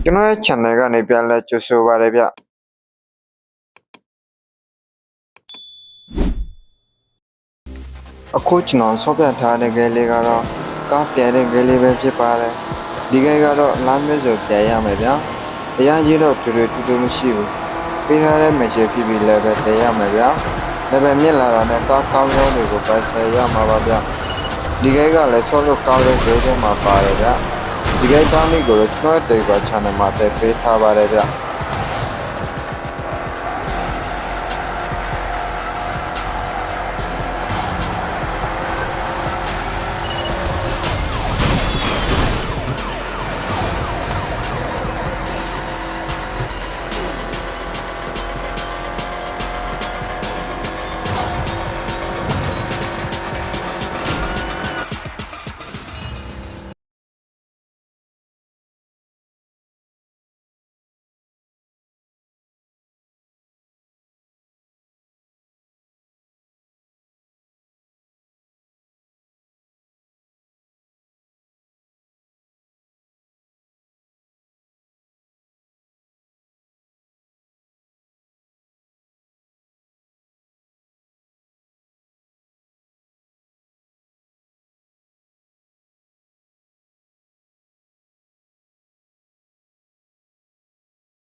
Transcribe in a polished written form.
ကျွန်တော်ရဲ့ channel ကနေပြန်လဲကြိုဆိုပါရဗျအခုကျွန်တော်ဆော့ပြထားတဲ့ game လေးကတော့ကားပြန်တဲ့ game လေးပဲဖြစ်ပါတယ်ဒီ game ကတော့လမ်းမျိုးစုံပြန်ရမယ်ဗျာအရာကြီးတော့တူမရှိဘူးပေးထားတဲ့ message ဖြစ်ပြီးလည်းပဲတင်ရမယ်ဗျာlevel မြင့်လာတာနဲ့ကားကောင်းကောင်းတွေကိုပိုင်ဆိုင်ရမှာပါဗျာဒီ game ကလည်းဆော့လို့ကောင်းတဲ့ game တွေမှာပါတယ်ဗျာဒီ game တောင်းလေးကိုကျွန်တော်ရဲ့ Telegram channel မှာတက်ပေးထားပါတယ်ဗျ